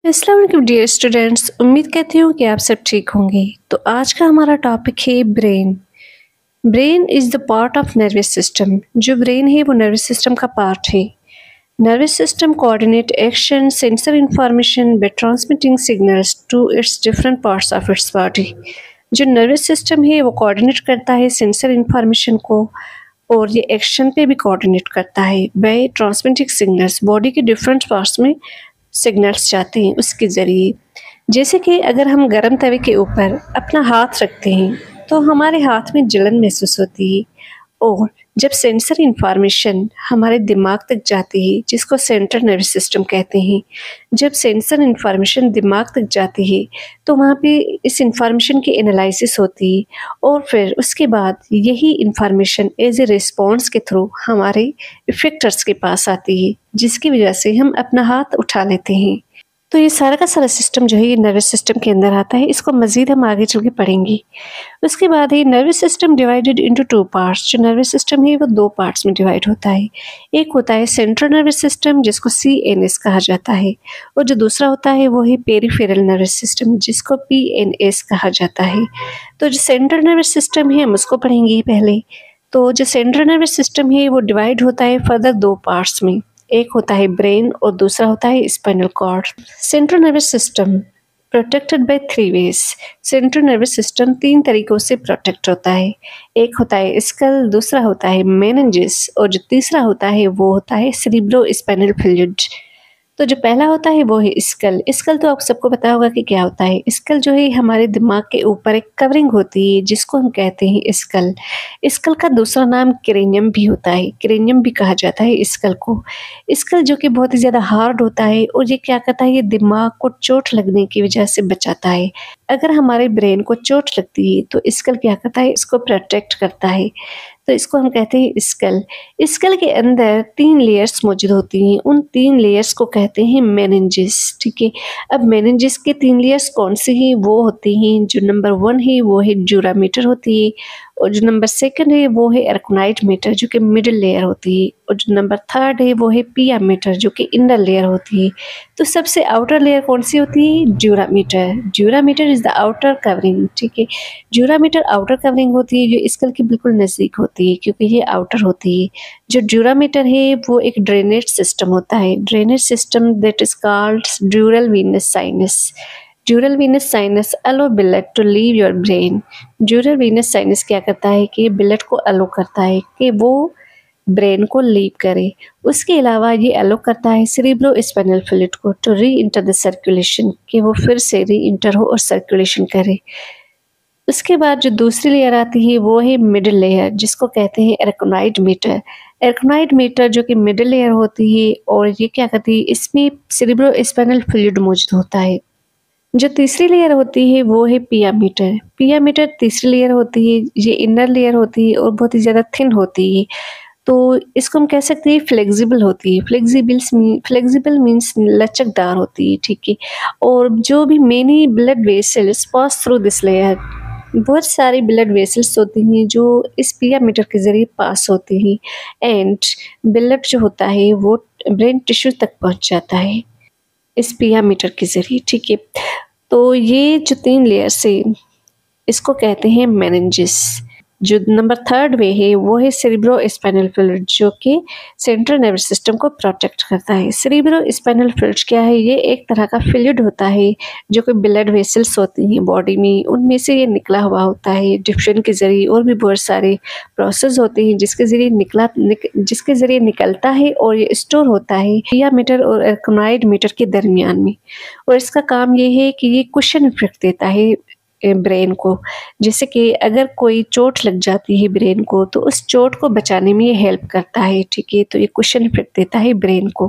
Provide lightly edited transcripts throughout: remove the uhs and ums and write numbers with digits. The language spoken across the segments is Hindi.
अस्सलाम वालेकुम डियर स्टूडेंट्स। उम्मीद करती हूँ कि आप सब ठीक होंगे। तो आज का हमारा टॉपिक है brain. Brain is the part of nervous system. जो ब्रेन है वो नर्वस सिस्टम का पार्ट है। Nervous system coordinate action sensor information by transmitting signals to its different parts of its body. जो नर्वस सिस्टम है वो कोऑर्डिनेट करता है सेंसर इंफॉर्मेशन को, और ये एक्शन पे भी कोऑर्डिनेट करता है बाय ट्रांसमिटिंग सिग्नल्स। बॉडी के डिफरेंट पार्ट्स में सिग्नल्स जाते हैं उसके ज़रिए। जैसे कि अगर हम गर्म तवे के ऊपर अपना हाथ रखते हैं तो हमारे हाथ में जलन महसूस होती है, और जब सेंसर इंफॉर्मेशन हमारे दिमाग तक जाती है जिसको सेंट्रल नर्वस सिस्टम कहते हैं, जब सेंसर इंफॉर्मेशन दिमाग तक जाती है तो वहाँ पे इस इंफॉर्मेशन की एनालिसिस होती है, और फिर उसके बाद यही इंफॉर्मेशन एज ए रिस्पॉन्स के थ्रू हमारे इफेक्टर्स के पास आती है, जिसकी वजह से हम अपना हाथ उठा लेते हैं। तो ये सारा का सारा सिस्टम जो है ये नर्वस सिस्टम के अंदर आता है। इसको मज़ीद हम आगे चल के पढ़ेंगे। उसके बाद है nervous system divided into two parts. जो नर्वस सिस्टम है वो दो पार्ट्स में डिवाइड होता है। एक होता है सेंट्रल नर्वस सिस्टम जिसको CNS कहा जाता है, और जो दूसरा होता है वो है पेरिफेरल नर्वस सिस्टम जिसको PNS कहा जाता है। तो जो सेंट्रल नर्वस सिस्टम है हम उसको पढ़ेंगे पहले। तो जो सेंट्रल नर्वस सिस्टम है वो डिवाइड होता है फर्दर दो पार्ट्स में। एक होता है ब्रेन और दूसरा होता है spinal cord. Central nervous system protected by three ways. Central nervous system तीन तरीकों से प्रोटेक्ट होता है। एक होता है स्कल, दूसरा होता है मेनिंजेस, और जो तीसरा होता है वो होता है सेरिब्रो स्पाइनल फ्लूइड। तो जो पहला होता है वो है स्कल। स्कल तो आप सबको पता होगा कि क्या होता है। स्कल जो है हमारे दिमाग के ऊपर एक कवरिंग होती है जिसको हम कहते हैं स्कल। स्कल का दूसरा नाम क्रेनियम भी होता है, क्रेनियम भी कहा जाता है स्कल को। स्कल जो कि बहुत ही ज़्यादा हार्ड होता है, और ये क्या करता है, ये दिमाग को चोट लगने की वजह से बचाता है। अगर हमारे ब्रेन को चोट लगती है तो स्कल क्या करता है, इसको प्रोटेक्ट करता है। तो इसको हम कहते हैं स्कल। स्कल के अंदर तीन लेयर्स मौजूद होती हैं, उन तीन लेयर्स को कहते हैं मेनिंजेस। ठीक है, अब मेनिंजेस के तीन लेयर्स कौन से हैं, वो होती हैं, जो नंबर 1 है वो है ड्यूरामीटर होती है, और जो नंबर 2 है वो है एरकोनाइट मीटर जो कि मिडिल लेयर होती है, और जो नंबर 3 है वो है पिया मीटर जो कि इनर लेयर होती है। तो सबसे आउटर लेयर कौन सी होती है, dura mater. Dura mater is the outer covering. ठीक है, ड्यूरामीटर आउटर कवरिंग होती है जो स्कल के बिल्कुल नज़दीक होती है क्योंकि ये आउटर होती है। जो ड्यूरामीटर है वो एक ड्रेनेज सिस्टम होता है, drainage system that is called dural venous sinus. Dural venous sinus allow blood to leave your brain. Dural venous sinus क्या करता है कि ब्लड को अलो करता है कि वो ब्रेन को लीव करे। उसके अलावा ये अलो करता है सेरिब्रो स्पाइनल फ्लूइड को to reenter the circulation, कि वो फिर से री इंटर हो और सर्कुलेशन करे। उसके बाद जो दूसरी लेयर आती है वो है मिडिल लेयर जिसको कहते हैं एरकोनाइट मीटर। एरकोनाइट मीटर जो कि मिडिल लेयर होती है, और ये क्या करती है, इसमें सेरिब्रो स्पाइनल फ्लूइड मौजूद होता है। जो तीसरी लेयर होती है वो है पिया मीटर। पिया मीटर तीसरी लेयर होती है, ये इनर लेयर होती है और बहुत ही ज़्यादा थिन होती है। तो इसको हम कह सकते हैं फ्लेक्सिबल होती है। फ्लेक्सिबल मीन्स लचकदार होती है। ठीक है, और जो भी many blood vessels pass through this layer, बहुत सारी ब्लड वेसल्स होती हैं जो इस पिया मीटर के ज़रिए पास होती हैं, एंड ब्लड जो होता है वो ब्रेन टिश्यू तक पहुंच जाता है इस पिया मीटर के ज़रिए। ठीक है, तो ये जो तीन लेयर्स है इसको कहते हैं मेनिंजेस। जो नंबर 3 वे है वो है सेरिब्रो स्पाइनल फ्लूइड जो कि सेंट्रल नर्वस सिस्टम को प्रोटेक्ट करता है। सेरिब्रो स्पाइनल फ्लूइड क्या है, ये एक तरह का फ्लूइड होता है जो कि ब्लड वेसल्स होती हैं बॉडी में, उनमें से ये निकला हुआ होता है डिफ्यूजन के ज़रिए, और भी बहुत सारे प्रोसेस होते हैं जिसके ज़रिए निकलता है और ये स्टोर होता है पिया मीटर और एरकोनाइट मीटर के दरमियान में। और इसका काम ये है कि ये कुशन इफेक्ट देता है ब्रेन को, जैसे कि अगर कोई चोट लग जाती है ब्रेन को तो उस चोट को बचाने में ये हेल्प करता है। ठीक है, तो ये कुशन इफेक्ट देता है ब्रेन को।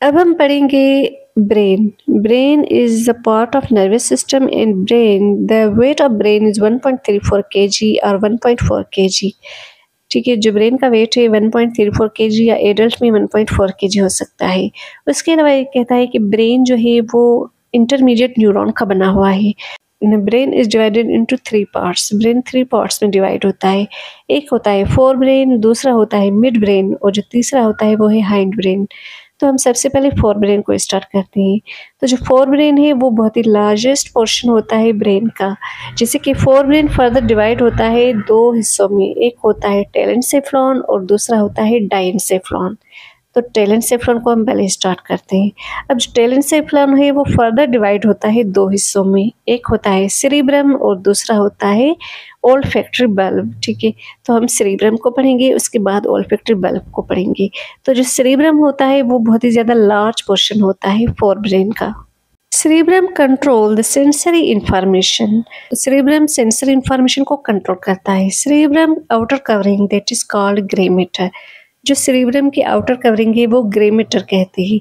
अब हम पढ़ेंगे brain. Brain is the part of nervous system and brain the weight of brain is 1.34 kg और 1.4 kg। ठीक है, जो ब्रेन का वेट है 1.34 kg या एडल्ट में 1.4 kg हो सकता है। उसके अलावा ये कहता है कि ब्रेन जो है वो इंटरमीडिएट न्यूरॉन का बना हुआ है। Brain is divided into 3 parts. Brain 3 parts में डिवाइड होता है। एक होता है फोर ब्रेन, दूसरा होता है मिड ब्रेन, और जो तीसरा होता है वो है हाइंड ब्रेन। तो हम सबसे पहले फोर ब्रेन को स्टार्ट करते हैं। तो जो फोर ब्रेन है वो बहुत ही लार्जेस्ट पोर्शन होता है ब्रेन का। जैसे कि फोर ब्रेन फर्दर डिवाइड होता है दो हिस्सों में, एक होता है टेलेंसेफ्लॉन और दूसरा होता है डाइनसेफ्लॉन। तो टेलेंसेफ्लॉन को हम पहले स्टार्ट करते हैं। अब जो टेलेंसेफ्लॉन है वो फर्दर डिवाइड होता है दो हिस्सों में, एक होता है सेरिब्रम और दूसरा होता है ओल्फैक्टरी बल्ब। ठीक है, तो हम सेरिब्रम को पढ़ेंगे, उसके बाद ओल्फैक्टरी बल्ब को पढ़ेंगे। तो जो सेरिब्रम होता है वो बहुत ही ज़्यादा लार्ज पोर्शन होता है फोर ब्रेन का। Cerebrum control the sensory information. Cerebrum sensory information को कंट्रोल करता है। Cerebrum outer covering that is called grey matter. जो सेरिब्रम की आउटर कवरिंग है वो ग्रे मैटर कहते हैं,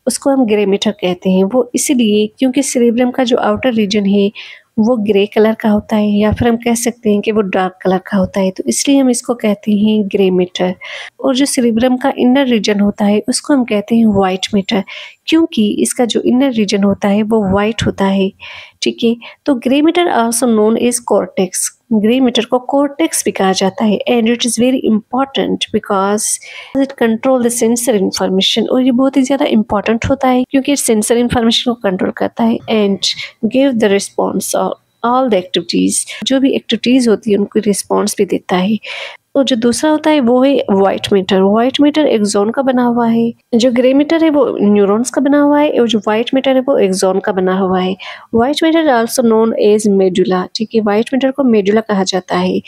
उसको हम ग्रे मैटर कहते हैं। वो इसलिए क्योंकि सेरिब्रम का जो आउटर रीजन है वो ग्रे कलर का होता है, या फिर हम कह सकते हैं कि वो डार्क कलर का होता है, तो इसलिए हम इसको कहते हैं ग्रे मैटर। और जो सेरिब्रम का इनर रीजन होता है उसको हम कहते हैं वाइट मैटर, क्योंकि इसका जो इनर रीजन होता है वो वाइट होता है। ठीक है, तो grey matter also known as cortex. Grey matter को कॉर्टेक्स भी कहा जाता है, and it is very important because it control the sensor information. और ये बहुत ही ज़्यादा इंपॉर्टेंट होता है क्योंकि सेंसर इंफॉर्मेशन को कंट्रोल करता है and give the response all the activities. जो भी एक्टिविटीज़ होती है उनको रिस्पॉन्स भी देता है। और जो दूसरा होता है वो है white matter. White matter axon का बना हुआ है, जो ग्रे मैटर है वो न्यूरॉन्स का बना हुआ है, और जो वाइट मैटर है वो एक्सॉन का बना हुआ है। White matter also known as medulla. ठीक है, वाइट मैटर को मेडुला कहा जाता है।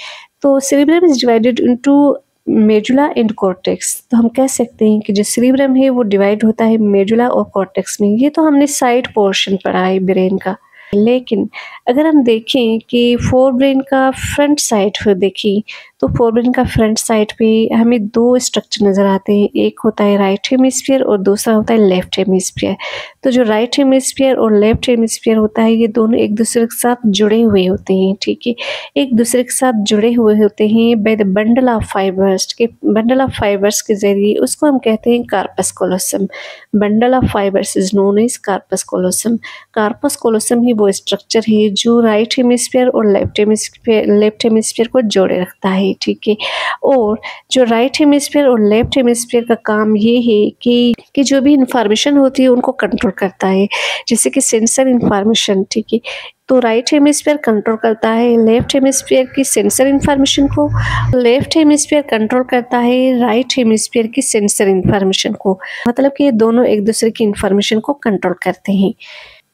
तो cerebrum is divided into medulla and cortex. तो हम कह सकते हैं कि जो सेरिब्रम है वो डिवाइड होता है मेडुला और कॉर्टेक्स में। ये तो हमने साइड पोर्शन पढ़ा है ब्रेन का। लेकिन अगर हम देखें कि फोर ब्रेन का फ्रंट साइड पर देखें तो फोर ब्रेन का फ्रंट साइड पे हमें दो स्ट्रक्चर नज़र आते हैं, एक होता है राइट हेमिस्फीयर और दूसरा होता है लेफ्ट हेमिस्फीयर। तो जो राइट हेमिस्फीयर और लेफ्ट हेमिस्फीयर होता है ये दोनों एक दूसरे के साथ जुड़े हुए होते हैं। ठीक है, एक दूसरे के साथ जुड़े हुए होते हैं by the bundle of fibres के, बंडल ऑफ फाइबर्स के जरिए। उसको हम कहते हैं corpus callosum. Bundle of fibres is known as corpus callosum. Corpus callosum ही वो स्ट्रक्चर है जो राइट हेमिस्फीयर और लेफ्ट हेमिस्फीयर को जोड़े रखता है। ठीक है, और जो राइट हेमिस्फीयर और लेफ्ट हेमिस्फीयर का काम ये है कि जो भी इंफॉर्मेशन होती है उनको कंट्रोल करता है, जैसे कि सेंसर इंफॉर्मेशन। ठीक है, तो राइट हेमिस्फीयर कंट्रोल करता है लेफ्ट हेमिस्फीयर की सेंसर इंफॉर्मेशन को, लेफ्ट हेमिस्फीयर कंट्रोल करता है राइट हेमिस्फीयर की सेंसर इंफॉर्मेशन को। मतलब कि ये दोनों एक दूसरे की इंफॉर्मेशन को कंट्रोल करते हैं।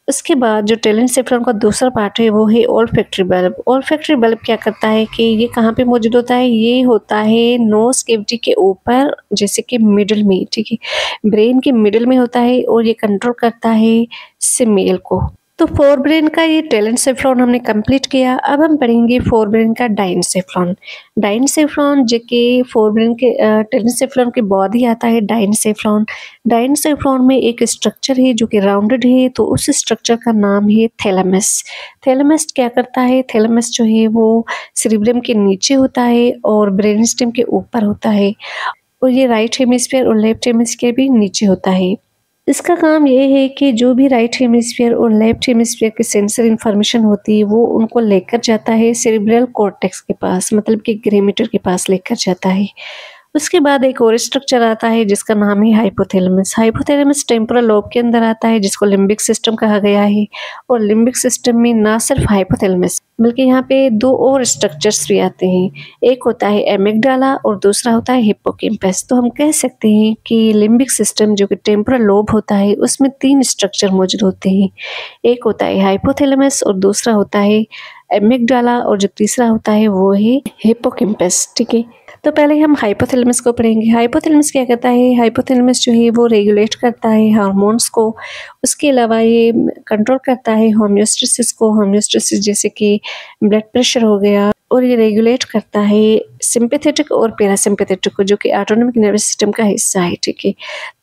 उसके बाद जो टेलेंसेफ्लॉन का दूसरा पार्ट है वो है ओल्फैक्टरी बल्ब। ओल्फैक्टरी बल्ब क्या करता है कि ये कहाँ पे मौजूद होता है, ये होता है नोज कैविटी के ऊपर, जैसे कि मिडिल में। ठीक है, ब्रेन के मिडिल में होता है और ये कंट्रोल करता है स्मेल को। तो फोर ब्रेन का ये टेलेंसेफ्लॉन हमने कंप्लीट किया। अब हम पढ़ेंगे फोर ब्रेन का डाइनसेफ्लॉन। डाइनसेफ्लॉन जो कि फोर ब्रेन के टेलेंसेफ्लॉन के बाद ही आता है डाइनसेफ्लॉन। डाइनसेफ्लॉन में एक स्ट्रक्चर है जो कि राउंडेड है, तो उस स्ट्रक्चर का नाम है थैलेमस। थैलेमस क्या करता है, थैलेमस जो है वो सेरिब्रम के नीचे होता है और ब्रेन स्टेम के ऊपर होता है, और ये राइट हेमिस्फीयर और लेफ्ट हेमिस्फीयर भी नीचे होता है। इसका काम ये है कि जो भी राइट हेमिस्फीयर और लेफ्ट हेमिस्फीयर की सेंसर इंफॉर्मेशन होती है वो उनको लेकर जाता है सेरिब्रल कॉर्टेक्स के पास, मतलब कि ग्रे मैटर के पास लेकर जाता है। उसके बाद एक और स्ट्रक्चर आता है जिसका नाम है हाइपोथैलेमस। हाइपोथैलेमस टेम्पोरल लोब के अंदर आता है जिसको लिम्बिक सिस्टम कहा गया है, और लिम्बिक सिस्टम में ना सिर्फ हाइपोथैलेमस बल्कि यहाँ पे दो और स्ट्रक्चर्स भी आते हैं, एक होता है एमिगडाला और दूसरा होता है हिप्पोकैम्पस। तो हम कह सकते हैं कि लिम्बिक सिस्टम जो कि टेम्पोरल लोब होता है उसमें तीन स्ट्रक्चर मौजूद होते हैं, एक होता है हाइपोथैलेमस और दूसरा होता है एमिगडाला और जो तीसरा होता है वो है हिप्पोकैम्पस। ठीक है, तो पहले हम हाइपोथैलेमस को पढ़ेंगे। हाइपोथैलेमस क्या करता है, हाइपोथैलेमस जो है वो रेगुलेट करता है हार्मोन्स को, उसके अलावा ये कंट्रोल करता है होमियोस्टेसिस को, होमियोस्टेसिस जैसे कि ब्लड प्रेशर हो गया, और ये रेगुलेट करता है सिंपैथेटिक और पैरासिम्पैथेटिक को जो कि ऑटोनॉमिक नर्वस सिस्टम का हिस्सा है। ठीक है,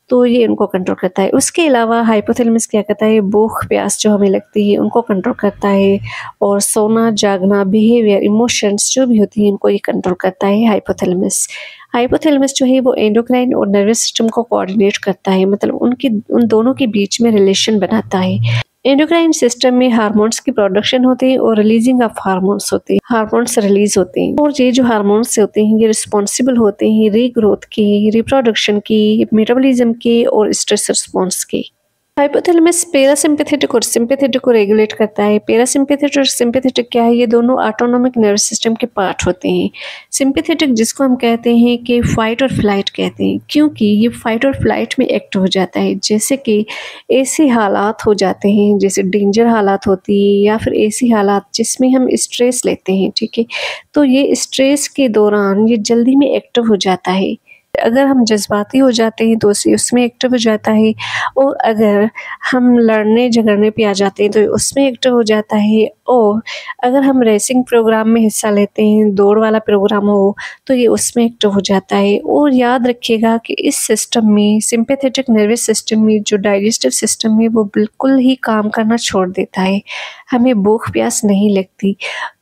तो ये इनको कंट्रोल करता है। उसके अलावा हाइपोथैलेमस क्या करता है, भूख प्यास जो हमें लगती है उनको कंट्रोल करता है, और सोना जागना बिहेवियर इमोशंस जो भी होती हैं इनको ये कंट्रोल करता है हाइपोथैलेमस। हाइपोथैलेमस जो है वो एंडोक्राइन और नर्वस सिस्टम को कोऑर्डिनेट करता है, मतलब उन दोनों के बीच में रिलेशन बनाता है। एंडोक्राइन सिस्टम में हार्मोन्स की प्रोडक्शन होते हैं और रिलीजिंग ऑफ हार्मोन्स होते हैं, हार्मोन्स रिलीज होते हैं और ये जो हार्मोन्स होते हैं ये रिस्पॉन्सिबल होते हैं रीग्रोथ की, रिप्रोडक्शन की, मेटाबॉलिज्म के और स्ट्रेस रिस्पॉन्स के। हाइपोथैलेमस पैरासिम्पैथेटिक और सिम्पैथेटिक को रेगुलेट करता है। पैरासिम्पैथेटिक और सिम्पैथेटिक क्या है, ये दोनों ऑटोनॉमिक नर्वस सिस्टम के पार्ट होते हैं। सिम्पैथेटिक जिसको हम कहते हैं कि फाइट और फ्लाइट कहते हैं, क्योंकि ये फाइट और फ्लाइट में एक्टिव हो जाता है। जैसे कि ऐसे हालात हो जाते हैं जैसे डेंजर हालात होती है या फिर ऐसी हालात जिसमें हम स्ट्रेस लेते हैं, ठीक है, तो ये स्ट्रेस के दौरान ये जल्दी में एक्टिव हो जाता है। अगर हम जज्बाती हो जाते हैं तो उसमें एक्टिव हो जाता है और अगर हम लड़ने झगड़ने पे आ जाते हैं तो उसमें एक्टिव हो जाता है। और अगर हम रेसिंग प्रोग्राम में हिस्सा लेते हैं, दौड़ वाला प्रोग्राम हो, तो ये उसमें एक्टिव हो जाता है। और याद रखिएगा कि इस सिस्टम में, सिंपैथेटिक नर्वस सिस्टम में जो डाइजेस्टिव सिस्टम है वो बिल्कुल ही काम करना छोड़ देता है। हमें भूख प्यास नहीं लगती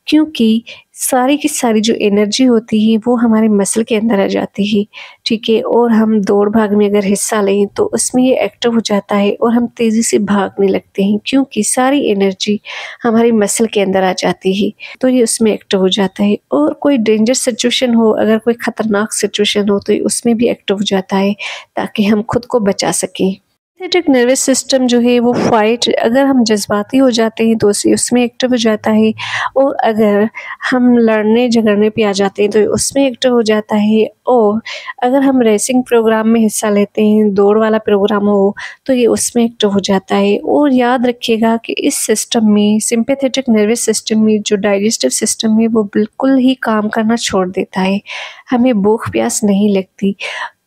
क्योंकि सारी की सारी जो एनर्जी होती है वो हमारे मसल के अंदर आ जाती है, ठीक है। और हम दौड़ भाग में अगर हिस्सा लें तो उसमें ये एक्टिव हो जाता है और हम तेज़ी से भागने लगते हैं क्योंकि सारी एनर्जी हमारी मसल के अंदर आ जाती है, तो ये उसमें एक्टिव हो जाता है। और कोई डेंजर सिचुएशन हो, अगर कोई ख़तरनाक सिचुएशन हो, तो उसमें भी एक्टिव हो जाता है ताकि हम खुद को बचा सकें। सिंपैथेटिक नर्वस सिस्टम जो है वो फाइट, अगर हम जज्बाती हो जाते हैं तो उसमें एक्टिव हो जाता है। और अगर हम लड़ने झगड़ने पे आ जाते हैं तो उसमें एक्टिव हो जाता है। और अगर हम रेसिंग प्रोग्राम में हिस्सा लेते हैं, दौड़ वाला प्रोग्राम हो, तो ये उसमें एक्टिव हो जाता है। और याद रखिएगा कि इस सिस्टम में, सिंपैथेटिक नर्वस सिस्टम में जो डाइजेस्टिव सिस्टम है वो बिल्कुल ही काम करना छोड़ देता है। हमें भूख प्यास नहीं लगती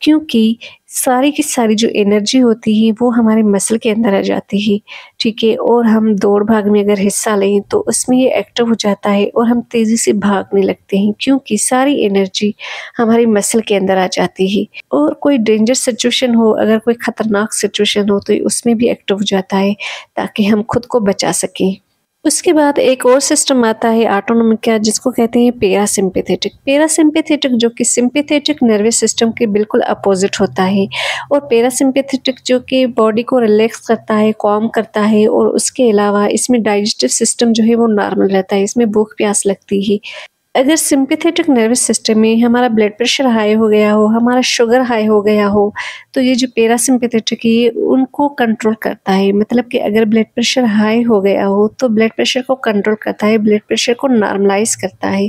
क्योंकि सारी की सारी जो एनर्जी होती है वो हमारे मसल के अंदर आ जाती है, ठीक है। और हम दौड़ भाग में अगर हिस्सा लें तो उसमें ये एक्टिव हो जाता है और हम तेज़ी से भागने लगते हैं क्योंकि सारी एनर्जी हमारी मसल के अंदर आ जाती है। और कोई डेंजर सिचुएशन हो, अगर कोई ख़तरनाक सिचुएशन हो, तो उसमें भी एक्टिव हो जाता है ताकि हम खुद को बचा सकें। उसके बाद एक और सिस्टम आता है ऑटोनॉमिक का, जिसको कहते हैं पैरासिम्पैथेटिक। पैरासिम्पैथेटिक जो कि सिंपैथेटिक नर्वस सिस्टम के बिल्कुल अपोजिट होता है। और पैरासिम्पैथेटिक जो कि बॉडी को रिलैक्स करता है, कॉम करता है। और उसके अलावा इसमें डाइजेस्टिव सिस्टम जो है वो नॉर्मल रहता है, इसमें भूख प्यास लगती है। अगर सिंपैथेटिक नर्वस सिस्टम में हमारा ब्लड प्रेशर हाई हो गया हो, हमारा शुगर हाई हो गया हो, तो ये जो पैरासिम्पैथेटिक है उनको कंट्रोल करता है। मतलब कि अगर ब्लड प्रेशर हाई हो गया हो तो ब्लड प्रेशर को कंट्रोल करता है, ब्लड प्रेशर को नॉर्मलाइज करता है।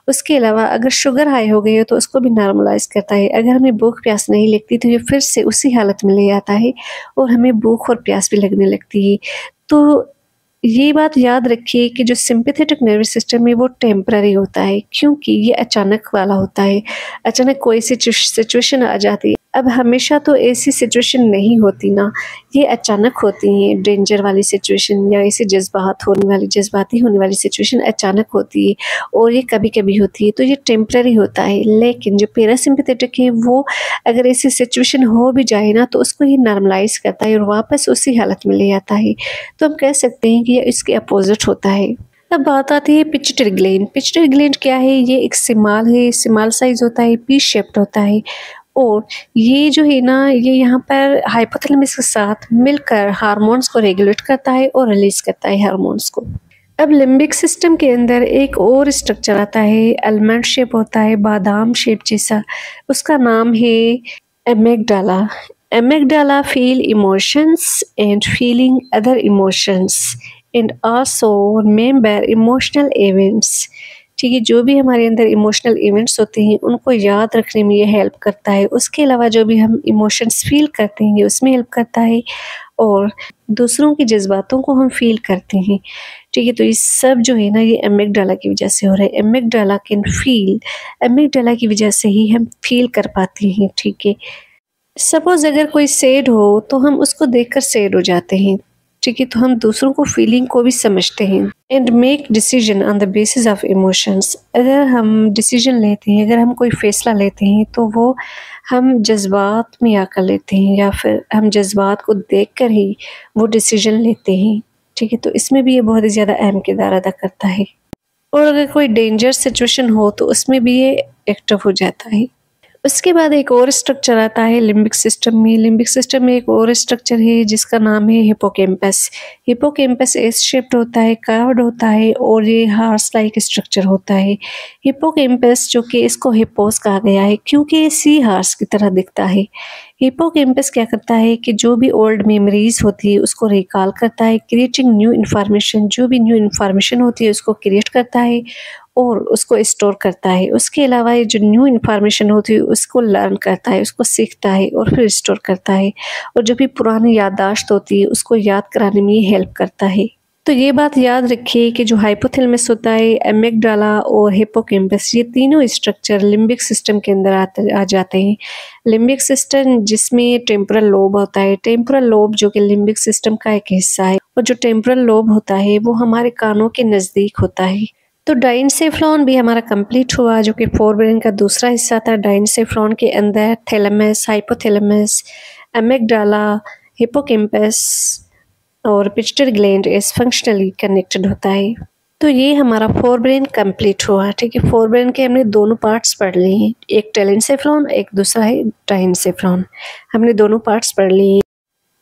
उसके अलावा अगर शुगर हाई हो गई हो तो उसको भी नॉर्मलाइज करता है। अगर हमें भूख प्यास नहीं लगती तो ये फिर से उसी हालत में ले आता है और हमें भूख और प्यास भी लगने लगती है। तो ये बात याद रखिए कि जो सिंपैथेटिक नर्वस सिस्टम है वो टेम्पररी होता है क्योंकि ये अचानक वाला होता है। अचानक कोई सिचुएशन आ जाती है। अब हमेशा तो ऐसी सिचुएशन नहीं होती ना, ये अचानक होती हैं। डेंजर वाली सिचुएशन या ऐसे जज्बाती होने वाली सिचुएशन अचानक होती है और ये कभी कभी होती है, तो ये टेम्पररी होता है। लेकिन जो पैरासिम्पैथेटिक है वो अगर ऐसी सिचुएशन हो भी जाए ना तो उसको ये नॉर्मलाइज करता है और वापस उसी हालत में ले आता है। तो हम कह सकते हैं कि ये इसके अपोजिट होता है। अब बात आती है पिट्यूटरी ग्लैंड। पिट्यूटरी ग्लैंड क्या है, ये एक सिमाल है, सिमाल साइज होता है, पी शेप्ड होता है। और ये जो है ना, ये यहाँ पर हाइपोथैलेमस के साथ मिलकर हार्मोन्स को रेगुलेट करता है और रिलीज करता है हार्मोन्स को। अब लिम्बिक सिस्टम के अंदर एक और स्ट्रक्चर आता है, आलमंड शेप होता है, बादाम शेप जैसा। उसका नाम है amygdala. Amygdala feel emotions and feeling other emotions and also remember emotional events. ठीक है, जो भी हमारे अंदर इमोशनल इवेंट्स होते हैं उनको याद रखने में ये हेल्प करता है। उसके अलावा जो भी हम इमोशंस फील करते हैं उसमें हेल्प करता है और दूसरों के जज्बातों को हम फील करते हैं। ठीक है, तो ये सब जो है ना ये एमिगडाला की वजह से हो रहा है। एमिगडाला कैन फील, एमिगडाला की वजह से ही हम फील कर पाते हैं। ठीक है, सपोज अगर कोई सैड हो तो हम उसको देखकर सैड हो जाते हैं। ठीक है, तो हम दूसरों को फीलिंग को भी समझते हैं। And make decision on the basis of emotions. अगर हम डिसीजन लेते हैं, अगर हम कोई फैसला लेते हैं तो वो हम जज्बात में आकर लेते हैं या फिर हम जज्बात को देखकर ही वो डिसीजन लेते हैं। ठीक है, तो इसमें भी ये बहुत ही ज़्यादा अहम किरदार अदा करता है। और अगर कोई डेंजर सिचुएशन हो तो उसमें भी ये एक्टिव हो जाता है। उसके बाद एक और स्ट्रक्चर आता है लिम्बिक सिस्टम में। लिम्बिक सिस्टम में एक और स्ट्रक्चर है जिसका नाम है हिपोकैम्पस। हिपोकैम्पस एस शेप्ड होता है, कर्व्ड होता है और ये हार्स लाइक स्ट्रक्चर होता है। हिपोकैम्पस जो कि इसको हिपोस कहा गया है क्योंकि ये सी हार्स की तरह दिखता है। हिपोकैम्पस क्या करता है कि जो भी ओल्ड मेमोरीज होती है उसको रिकॉल करता है, क्रिएटिंग न्यू इन्फॉर्मेशन। जो भी न्यू इन्फॉर्मेशन होती है उसको क्रिएट करता है और उसको स्टोर करता है। उसके अलावा ये जो न्यू इन्फॉर्मेशन होती है उसको लर्न करता है, उसको सीखता है और फिर स्टोर करता है। और जो भी पुरानी याददाश्त होती है उसको याद कराने में ये हेल्प करता है। तो ये बात याद रखिए कि जो हाइपोथैलेमस होता है, एमिगडाला और हिपोकैम्पस, ये तीनों स्ट्रक्चर लिम्बिक सिस्टम के अंदर आ जाते हैं। लिम्बिक सिस्टम जिसमें टेम्पोरल लोब होता है। टेम्पोरल लोब जो कि लिम्बिक सिस्टम का एक हिस्सा है और जो टेम्पोरल लोब होता है वो हमारे कानों के नज़दीक होता है। तो डाइनसेफ्लॉन भी हमारा कंप्लीट हुआ जो कि फोरब्रेन का दूसरा हिस्सा था। डाइनसेफ्लॉन के अंदर थैलेमस, हाइपोथैलेमस, एमिगडाला, हिपोकैम्पस और पिट्यूटरी ग्लैंड इस फंक्शनली कनेक्टेड होता है। तो ये हमारा फोरब्रेन कंप्लीट हुआ। ठीक है, फोरब्रेन के हमने दोनों पार्ट्स पढ़ लिए हैं, एक टेलेनसेफ्लॉन, एक दूसरा है डाइनसेफ्लॉन। हमने दोनों पार्ट्स पढ़ लिए।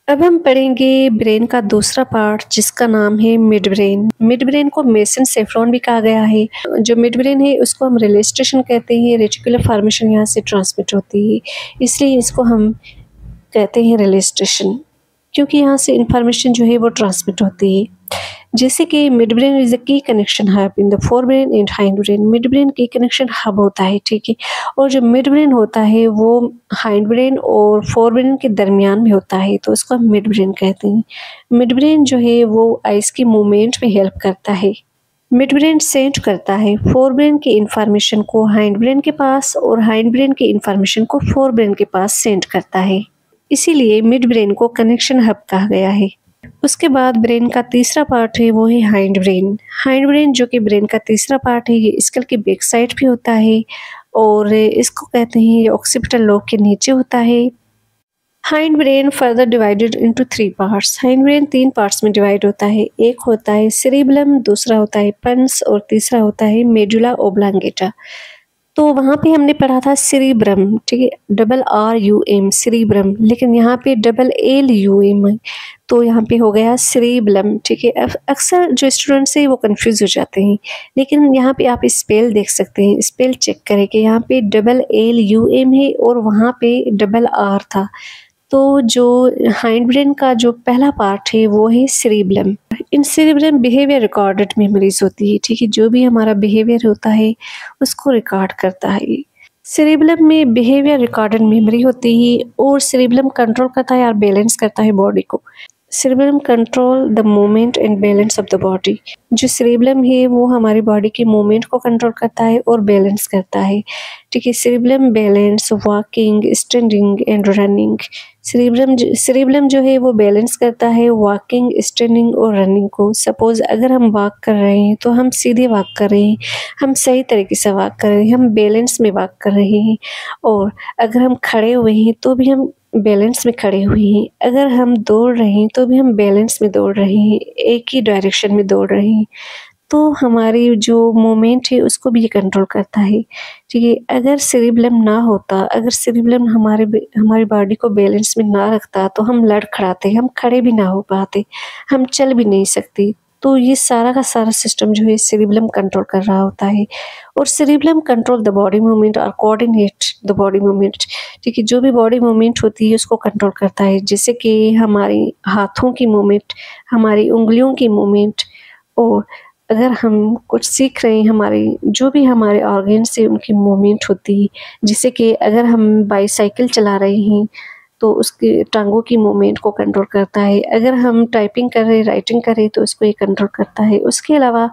अब हम पढ़ेंगे ब्रेन का दूसरा पार्ट जिसका नाम है मिड ब्रेन। मिड ब्रेन को मेसेनसेफ्लॉन भी कहा गया है। जो मिड ब्रेन है उसको हम रिले स्टेशन कहते हैं। रेटिकुलर फॉर्मेशन यहाँ से ट्रांसमिट होती है, इसलिए इसको हम कहते हैं रिले स्टेशन, क्योंकि यहाँ से इंफॉर्मेशन जो है वो ट्रांसमिट होती है। जैसे कि mid brain is the key connection hub in the fore brain and hind brain. Mid brain की कनेक्शन हब होता है, ठीक है। और जो मिड ब्रेन होता है वो हाइंड ब्रेन और फोर ब्रेन के दरमियान में होता है, तो इसको हम मिड ब्रेन कहते हैं। मिड ब्रेन जो है वो आइस की मूवमेंट में हेल्प करता है। मिड ब्रेन सेंड करता है फोर ब्रेन की इंफॉर्मेशन को हाइंड ब्रेन के पास और हाइंड ब्रेन की इंफॉर्मेशन को फोर ब्रेन के पास सेंड करता है। इसीलिए मिड ब्रेन को कनेक्शन हब कहा गया है। उसके बाद ब्रेन का तीसरा पार्ट है वो है हाइंड ब्रेन। हाइंड ब्रेन जो कि ब्रेन का तीसरा पार्ट है, ये स्कल की बैक साइड भी होता है और इसको कहते हैं ये ऑक्सीपिटल लोब के नीचे होता है। Hind brain further divided into 3 parts. Hind brain 3 parts में डिवाइड होता है। एक होता है सेरिबलम, दूसरा होता है पंस और तीसरा होता है मेडुला ओब्लांगेटा। तो वहाँ पे हमने पढ़ा था सेरिब्रम, ठीक है, RRUM सेरिब्रम, लेकिन यहाँ पे LLUM, तो यहाँ पे हो गया सेरिबलम, ठीक है। अक्सर जो स्टूडेंट्स हैं वो कंफ्यूज हो जाते हैं, लेकिन यहाँ पे आप स्पेल देख सकते हैं, स्पेल चेक करें कि यहाँ पे LLUM है और वहाँ पे RR था। तो जो हाइंड ब्रेन का जो पहला पार्ट है वो है सेरिबलम। इन सेरिबलम बिहेवियर रिकॉर्डेड मेमोरीज होती है, ठीक है। जो भी हमारा बिहेवियर होता है उसको रिकॉर्ड करता है। सेरिबलम में बिहेवियर रिकॉर्डेड मेमोरी होती है और सेरिबलम कंट्रोल करता है और बैलेंस करता है बॉडी को। Cerebellum control the movement and balance of the body. जो सेरिबलम है वो हमारी बॉडी के मूवमेंट को कंट्रोल करता है और बैलेंस करता है, ठीक है। Cerebellum balance walking, standing and running. Cerebellum जो है वो बैलेंस करता है वॉकिंग, स्टैंडिंग और रनिंग को। सपोज अगर हम वॉक कर रहे हैं तो हम सीधे वॉक कर रहे हैं, हम सही तरीके से वॉक कर रहे हैं, हम बैलेंस में वॉक कर रहे हैं। और अगर हम खड़े हुए हैं तो भी हम बैलेंस में खड़े हुए हैं। अगर हम दौड़ रहे हैं तो भी हम बैलेंस में दौड़ रहे हैं, एक ही डायरेक्शन में दौड़ रहे हैं। तो हमारी जो मूवमेंट है उसको भी ये कंट्रोल करता है, ठीक है। अगर सेरिबलम ना होता, अगर सेरिबलम हमारी बॉडी को बैलेंस में ना रखता तो हम लड़खड़ाते, हम खड़े भी ना हो पाते, हम चल भी नहीं सकते। तो ये सारा का सारा सिस्टम जो है सेरिबलम कंट्रोल कर रहा होता है। और cerebellum control the body movement और कोऑर्डिनेट द बॉडी मूवमेंट, ठीक है। जो भी बॉडी मूवमेंट होती है उसको कंट्रोल करता है, जैसे कि हमारी हाथों की मूवमेंट, हमारी उंगलियों की मूवमेंट। और अगर हम कुछ सीख रहे हैं, हमारे जो भी हमारे ऑर्गन से उनकी मूवमेंट होती है, जैसे कि अगर हम बाईसाइकिल चला रहे हैं तो उसके टांगों की मूवमेंट को कंट्रोल करता है। अगर हम टाइपिंग कर रहे, राइटिंग कर रहे तो उसको ये कंट्रोल करता है। उसके अलावा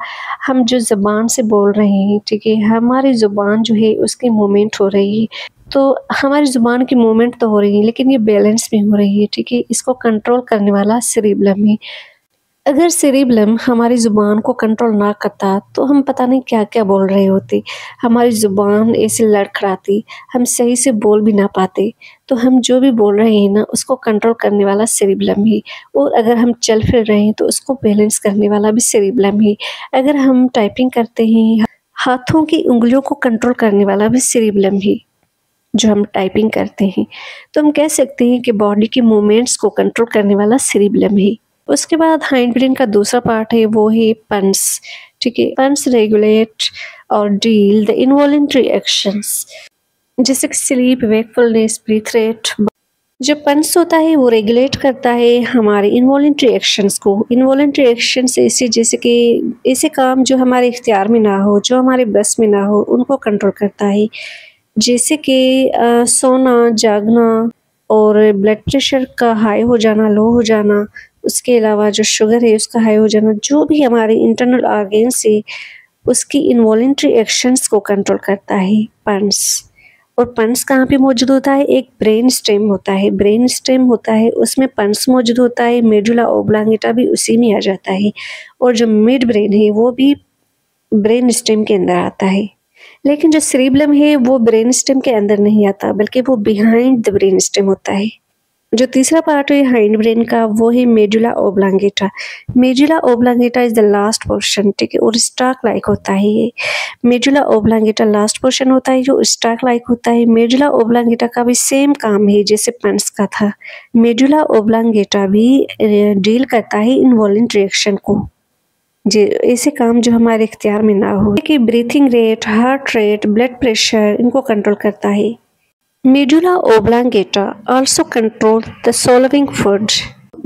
हम जो ज़बान से बोल रहे हैं, ठीक है, हमारी ज़ुबान जो है उसकी मूवमेंट हो रही है। तो हमारी ज़ुबान की मूवमेंट तो हो रही है लेकिन ये बैलेंस में हो रही है, ठीक है। इसको कंट्रोल करने वाला सेरिबलम है। अगर सेरिबलम हमारी ज़ुबान को कंट्रोल ना करता तो हम पता नहीं क्या क्या बोल रहे होते, हमारी ज़ुबान ऐसे लड़खड़ाती, हम सही से बोल भी ना पाते। तो हम जो भी बोल रहे हैं ना उसको कंट्रोल करने वाला सेरिबलम है। और अगर हम चल फिर रहे हैं तो उसको बैलेंस करने वाला भी सेरिबलम है। अगर हम टाइपिंग करते हैं, हाथों की उंगलियों को कंट्रोल करने वाला भी सेरिबलम है। जो हम टाइपिंग करते हैं, तो हम कह सकते हैं कि बॉडी के मूवमेंट्स को कंट्रोल करने वाला सेरिबेलम है। उसके बाद हाइंड ब्रेन का दूसरा पार्ट है वो है पंस। ठीक है, पंस रेगुलेट और डील द इनवॉलंटरी एक्शंस जैसे कि स्लीप, वेकफुलनेस, ब्रीथ रेट। जो पंस होता है वो रेगुलेट करता है हमारे इनवॉलंटरी एक्शंस को। इनवॉलंटरी एक्शंस ऐसे जैसे कि ऐसे काम जो हमारे इख्तियार में ना हो, जो हमारे बस में ना हो, उनको कंट्रोल करता है। जैसे कि सोना, जागना और ब्लड प्रेशर का हाई हो जाना, लो हो जाना। उसके अलावा जो शुगर है उसका हाई हो जाना, जो भी हमारे इंटरनल ऑर्गन्स है उसकी इनवॉलंटरी एक्शंस को कंट्रोल करता है पंस। और पंस कहाँ पे मौजूद होता है? एक ब्रेन स्टेम होता है, ब्रेन स्टेम होता है, उसमें पंस मौजूद होता है। मेडुला ओब्लांगेटा भी उसी में आ जाता है, और जो मिड ब्रेन है वो भी ब्रेन स्टेम के अंदर आता है। लेकिन जो सेरिबेलम है वो ब्रेन स्टेम के अंदर नहीं आता, बल्कि वो बिहाइंड द ब्रेन स्टेम होता है। जो तीसरा पार्ट है हाइंड ब्रेन का वो है medulla oblongata. Medulla oblongata is the last portion, ठीक है, और स्टाक लाइक होता है ये। मेडुला ओब्लांगेटा लास्ट पोर्शन होता है जो स्टाक लाइक होता है। मेडुला ओब्लांगेटा का भी सेम काम है जैसे पंस का था। मेडुला ओब्लांगेटा भी डील करता है इनवॉलंटरी एक्शन को, जो ऐसे काम जो हमारे इख्तियार में ना हो, कि breathing rate, heart rate, blood pressure, इनको कंट्रोल करता है। Medulla oblongata also control the solving food.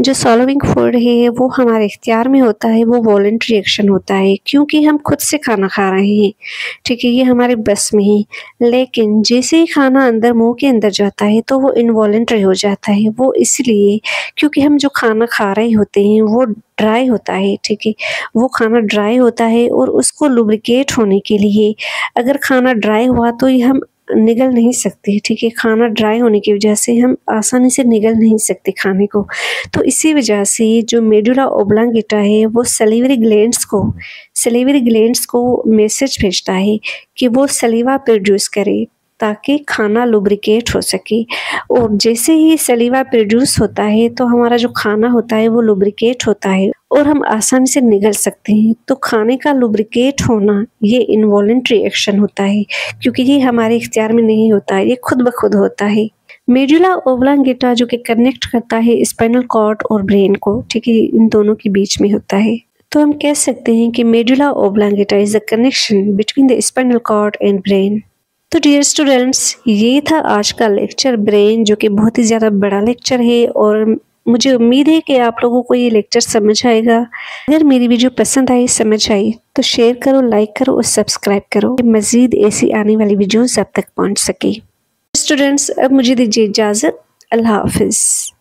जो सॉल्विंग फूड है वो हमारे इख्तियार में होता है, वो वॉलंटरी एक्शन होता है, क्योंकि हम खुद से खाना खा रहे हैं, ठीक है, ये हमारे बस में ही। लेकिन जैसे ही खाना अंदर मुंह के अंदर जाता है तो वो इनवॉलंटरी हो जाता है। वो इसलिए क्योंकि हम जो खाना खा रहे होते हैं वो ड्राई होता है, ठीक है, वो खाना ड्राई होता है, और उसको लुब्रिकेट होने के लिए अगर खाना ड्राई हुआ तो ये हम निगल नहीं सकते, ठीक है, खाना ड्राई होने की वजह से हम आसानी से निगल नहीं सकते खाने को। तो इसी वजह से जो मेडुला ओब्लांगेटा है वो सलीवरी ग्लैंड्स को मैसेज भेजता है कि वो सलीवा प्रोड्यूस करे ताकि खाना लुब्रिकेट हो सके। और जैसे ही सलीवा प्रोड्यूस होता है तो हमारा जो खाना होता है वो लुब्रिकेट होता है और हम आसानी से निगल सकते हैं। तो खाने का लुब्रिकेट होना ये इनवॉलंटरी एक्शन होता है, क्योंकि ये हमारे इख्तियार में नहीं होता है, ये खुद ब खुद होता है। मेडुला ओब्लांगेटा जो कि कनेक्ट करता है स्पाइनल कॉर्ड और ब्रेन को, ठीक है, इन दोनों के बीच में होता है। तो हम कह सकते हैं कि medulla oblongata is the connection between the spinal cord and brain. तो डियर स्टूडेंट्स, ये था आज का लेक्चर ब्रेन, जो कि बहुत ही ज़्यादा बड़ा लेक्चर है, और मुझे उम्मीद है कि आप लोगों को ये लेक्चर समझ आएगा। अगर मेरी वीडियो पसंद आई, समझ आई, तो शेयर करो, लाइक करो और सब्सक्राइब करो, मज़ीद ऐसी आने वाली वीडियोस आप तक पहुंच सके। स्टूडेंट्स, अब मुझे दीजिए इजाज़त। अल्लाह हाफिज़।